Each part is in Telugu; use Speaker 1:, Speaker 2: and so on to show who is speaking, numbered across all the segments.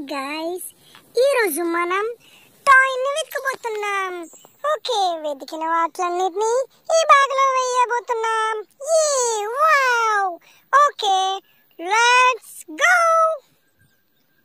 Speaker 1: గైస్, ఈరోజు మనం టాయ్ని వెతకబోతున్నాం. ఓకే, వెతికిన వాటిలన్నిటిని ఈ బ్యాగ్లో వేయబోతున్నాం. Wow! Okay, let's go.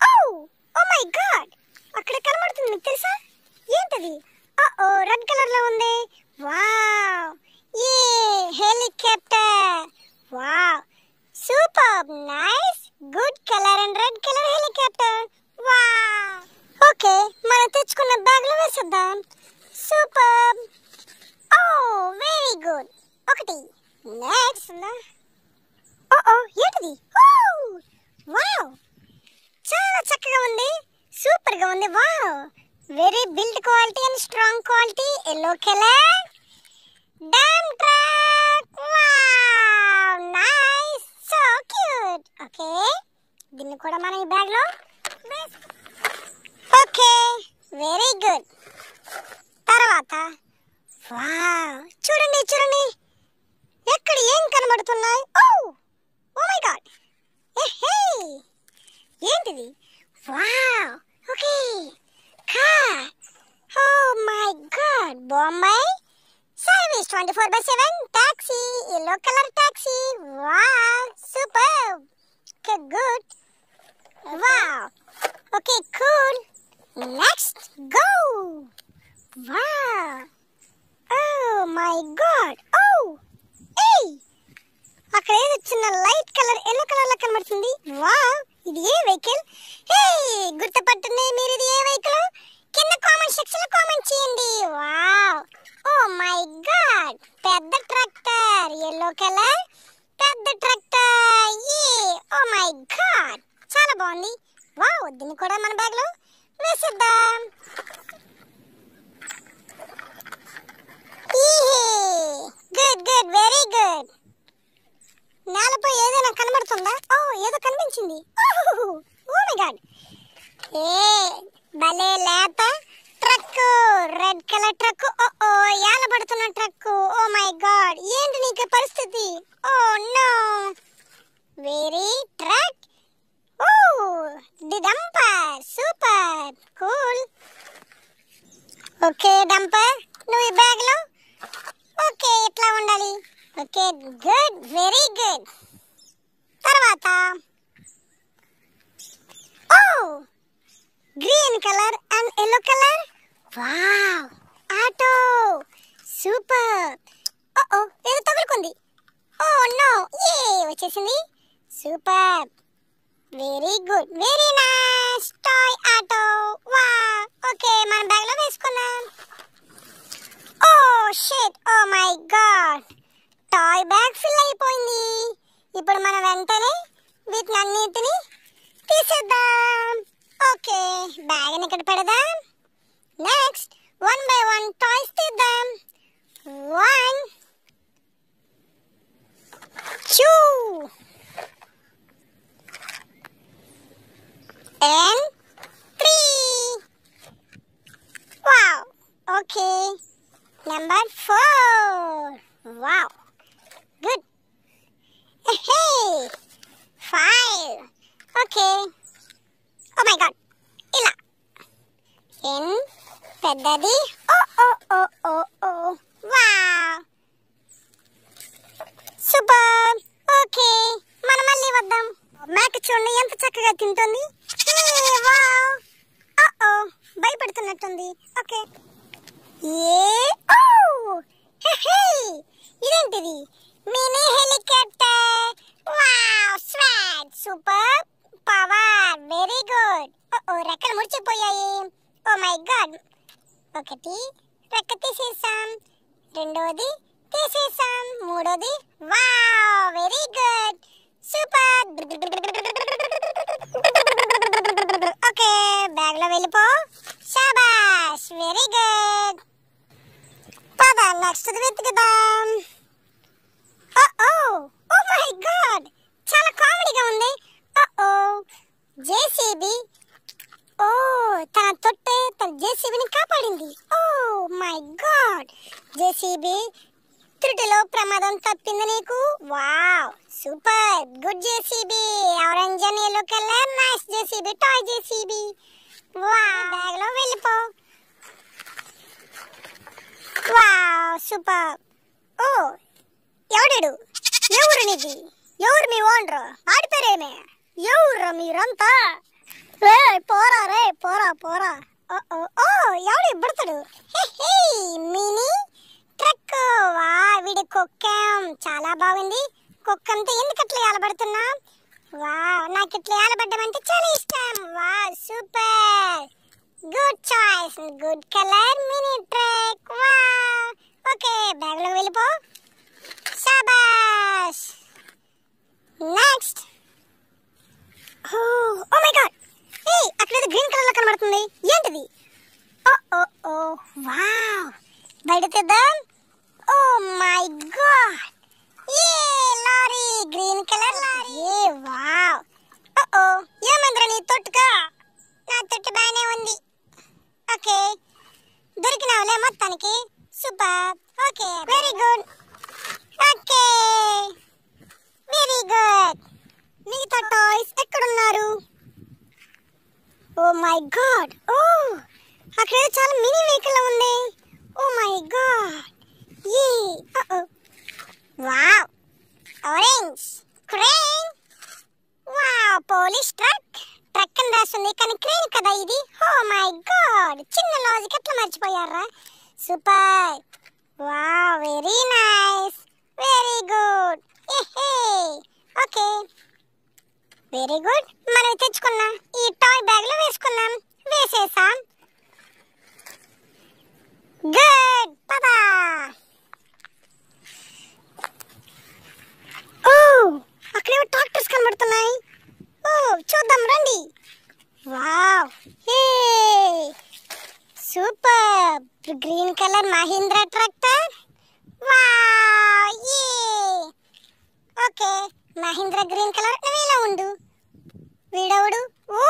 Speaker 1: Oh my God, అక్కడ కనబడుతుంది, మీకు తెలుసా? ఏంటది? రెడ్ కలర్ లో ఉంది. Wow! Helicopter. Wow, super nice, good colour and red colour helicopter. Wow! Okay, మనం తెచ్చుకున్న బ్యాగ్ లో వేసేద్దాం. సూపర్. Very good. ఒకటి. నెక్స్ట్ ఏంటిది? వావ్, చాలా చక్కగా ఉంది, సూపర్ గా ఉంది. Wow, very build quality and strong quality. Yellow colour dump truck. Wow, nice, so cute. Okay, దీన్ని కూడా మనం ఈ బ్యాగ్ లో ఓకే, వెరీ గుడ్. తర్వాత వావ్, చూడండి చూడండి, ఎక్కడ ఏం కనబడుతున్నాయి? ఓ మై గాడ్, ఏంటిది? Wow, okay, car. Oh my god, Bombay service 24/7 taxi, yellow colour taxi. Wow, super. Okay, good. Wow, okay, cool. Next go. Wow, oh my God. అక్కడ ఏదో చిన్న లైట్ కలర్ ఎల్లో కలర్ లా కనబడుతుంది. వావ్, ఇది ఏ వెహికల్? గుర్తుపట్టండి మీరు, ఇది ఏ వెహికల్? కింద కామెంట్ సెక్షన్ లో కామెంట్ చేయండి. వావ్, ఓ మై గాడ్, పెద్ద ట్రాక్టర్, ఎల్లో కలర్ పెద్ద ట్రాక్టర్. ఓ మై గాడ్, చాలా బాగుంది. వావ్, దీన్ని కూడా మన బ్యాగ్ లో వేసేద్దాం. Good good, very good. నేలపై ఏదైనా కనబడుతుందా? ఏదో కనిపించింది. ఓ మై గాడ్, భలే లేత ట్రక్, రెడ్ కలర్ ట్రక్. ఏలబడుతున్న ట్రక్. ఓ మై గాడ్, ఏంటి నీకు పరిస్థితి? No, very truck. The dumper, super cool. Okay dumper, నువ్వు ఈ బ్యాగ్ లో ఓకే ఎట్లా ఉండాలి? Okay, good, very good. తర్వాత green colour and yellow colour. Wow, auto, super. ఏదో తగులుకుంది. నో, వచ్చేసింది. Super, very good, very nice toy auto. Wow, okay, మన బ్యాగ్ లో వేసుకున్నాం. Shit, oh my God, toy bag fill అయిపోయింది. ఇప్పుడు మనం వెంటనే వీటిని అన్నిటిని తీసేద్దాం. ఓకే, బ్యాగ్ ఇక్కడ పెడదాం. నెక్స్ట్ 1 by 1 టాయ్స్ తీద్దాం. 1 2 and 3. Wow, okay, number 4. Wow, good. 5. Okay. Oh my god, ఇలా పెద్దది. Wow, super. ఓకే, మనం మళ్ళీ వద్దాం. మేక చూడండి ఎంత చక్కగా తింటుంది. వావ్, భయపడుతున్నట్టుంది. ఓకే, ఇదేంటిది? Mini helicopter. Wow, swag, super power, very good. రెక్కలు ముడిచిపోయాయి. ఓ మై గాడ్. ఒకటి రెక్క తీసేసాం, రెండోది తీసేసాం, మూడోది. Wow, very good, super. Okay, bag లో వెళ్ళిపో. శాబాష్, వెరీ గుడ్. పద నెక్స్ట్ వెతుకుదాం. ఓ మై గాడ్, చాలా కామెడీగా ఉంది. జేసీబీ. తన తొట్టే తన జేసీబీని కాపాడింది. ఓ మై గాడ్, జేసీబీ త్రుటిలో ప్రమాదం తప్పింది నీకు. Wow, super good JCB orange and yellow colour nice JCB toy JCB wow bag లో వెళ్ళిపో వావ్ సూపర్ ఓ ఎవడు ఎవరు నీది ఎవరు మీ ఓనరు ఆడిపోయారేమే ఎవరు మీరంతా రే పోరా పోరా ఓ ఎవడు ఇబ్బడతాడు మినీ ట్రక్ వా వీడి కుక్కం చాలా బాగుంది కుక్కంతో ఎందుకు అట్లా ఏలబడుతున్నా వా నాకు ఇట్లా ఏలబడ్డం అంటే చాలా ఇష్టం wow super good choice good colour mini truck wow okay bag లో వెళ్ళిపో శాబాష్ నెక్స్ట్ ఓ మై గాడ్ అక్కడ గ్రీన్ కలర్ లో కనబడుతుంది ఏంటిది ఓ వావ్ బయట తెద్దాం ఓ మై గాడ్ ఏ లారీ గ్రీన్ కలర్ లారీ ఏ వావ్ ఏమంద్రా నీ తొట్టుగా నా తొట్టు బాగానే ఉంది ఓకే దొరికినావులే మొత్తానికి super okay very good okay very good మిగతా టాయ్స్ ఎక్కడున్నారు ఓ మై గాడ్ ఓ అక్కడ చాలా మినీ వెహికల్ ఉంది ఓ మై గాడ్ ఏ wow orange crane wow police truck అని రాస్తుంది కానీ క్రేన్ కదా ఇది ఓ మై గాడ్ చిన్న లాజిక్ ఎట్లా మర్చిపోయారా super wow very nice very good okay very good మనం తెచ్చుకున్నా ఈ టాయ్ బ్యాగ్ లో వేసుకున్నాం వేసేసాం గుడ్ పదా ఓ అక్కడేమో ట్రాక్టర్స్ కనబడుతున్నాయి ఓ చూద్దాం రండి wow hey super green colour Mahindra tractor wow ఏ ఓకే మహీంద్రా గ్రీన్ కలర్ నువ్వేలా ఉండు వీడవుడు oh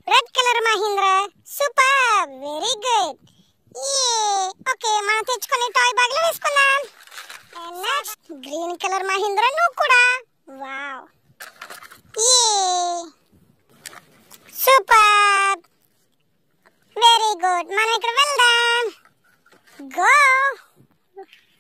Speaker 1: red colour Mahindra super very good ఏ ఓకే మనం తెచ్చుకునే టాయ్ బ్యాగ్ లో వేసుకున్నాం నెక్స్ట్ గ్రీన్ కలర్ మహీంద్రా నువ్వు కూడా వావ్ ఏ సూపర్ వెరీ గుడ్ మనం ఇక్కడ వెళ్దాం go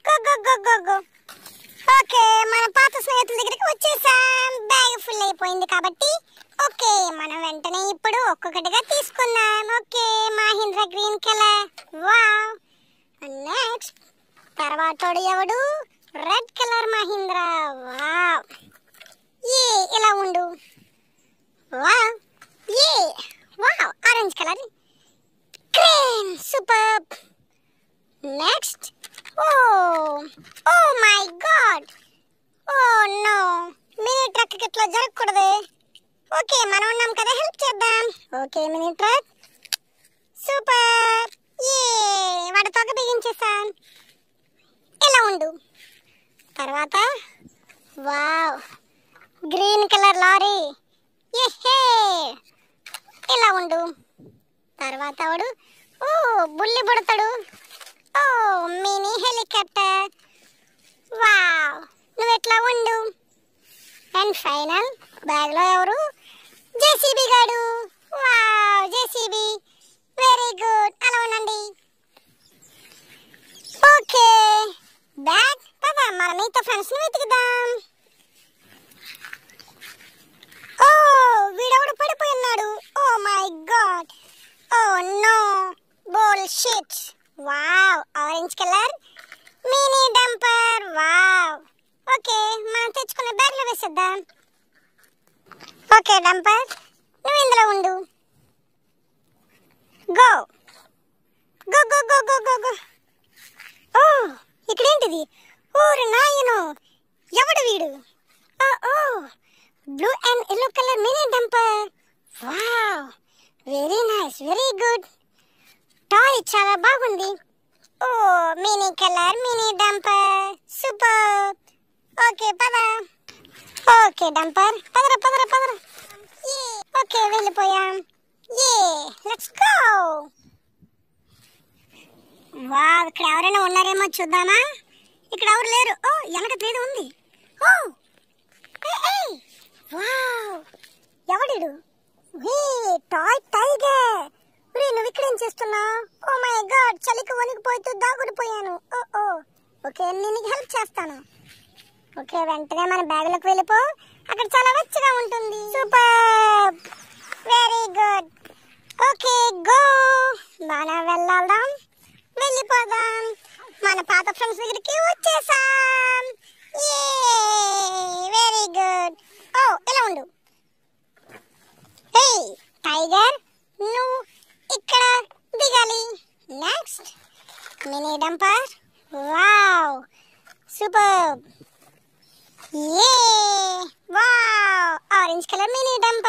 Speaker 1: go go go go go okay మన పాత స్నేహితుల దగ్గరికి వచ్చేసాం బ్యాగ్ ఫుల్ అయిపోయింది కాబట్టి ఓకే మనం వెంటనే ఇప్పుడు ఒక్కొక్కటిగా తీసుకుందాం okay Mahindra green colour wow next తర్వాతోడు ఎవడు రెడ్ కలర్ మహీంద్రా వావ్ ఏ ఇలా ఉండు వావ్ ఏ wow orange colour crane super next oh my God oh no mini truck కి ఇట్లా జరగకూడదు ఓకే మనం ఉన్నాం కదా హెల్ప్ చేద్దాం ఓకే మినీ ట్రక్ సూపర్ ఏ వాడి తొక్క బిగించేసాం ఇలా ఉండు తర్వాత వావ్ గ్రీన్ కలర్ లారీ ఏహే ఇలా ఉండు తర్వాత వాడు ఓ బుల్లి బుడతాడు ఓ మినీ హెలికాప్టర్ వావ్ నువ్వు ఎట్లా ఉండు అండ్ ఫైనల్ బ్యాగ్ లో ఎవరు జేసీబీ గాడు వావ్ జేసీబీ వెరీ గుడ్ అలా ఉండండి ఓకే బ్యాగ్ పదా మన మిగతా ఫ్రెండ్స్ ని వెతుకుదాం ఓ వీడెవడు పడిపోయి ఉన్నాడు oh my God oh no bullshit wow orange colour mini dumper wow okay మనం తెచ్చుకున్న బ్యాగ్ లో వేసేద్దాం ఓకే డంపర్ నువ్వు ఇందులో ఉండు go go go go go go go oh ఇక్కడేంటిది ఓరి నాయనో ఎవడు వీడు oh blue and yellow colour mini dumper wow very nice very good toy చాలా బాగుంది oh mini colour mini dumper super okay పద ఓకే డంపర్ పదరా పదరా పదరా ఓకే వెళ్ళిపోయాం ఏ లెట్స్ గో వావ్ ఇక్కడ ఎవరైనా ఉన్నారేమో చూద్దామా ఇక్కడ ఎవరు లేరు ఓ వెనక ఏదో ఉంది ఓ ఏయ్ వావ్ ఎవడిడు హే టాయ్ టైగర్ రే నువ్వు ఇక్కడ ఏం చేస్తున్నావు ఓ మై గాడ్ చలికి వణికిపోతూ దాగుడిపోయాను ఓ ఓ ఓకే నేను నీకు హెల్ప్ చేస్తాను ఓకే వెంటనే మన బ్యాగులకు వెళ్ళిపో అక్కడ చాలా వెచ్చగా ఉంటుంది super very good okay go మనం వెళ్ళాం వెళ్ళిపోదాం మన పాత ఫ్రెండ్స్ దగ్గరికి వచ్చేసాం వెరీ గుడ్ ఓ ఇలా ఉండు హే టైగర్ నువ్వు ఇక్కడ దిగాలి next mini dumper wow super wow orange colour mini dumper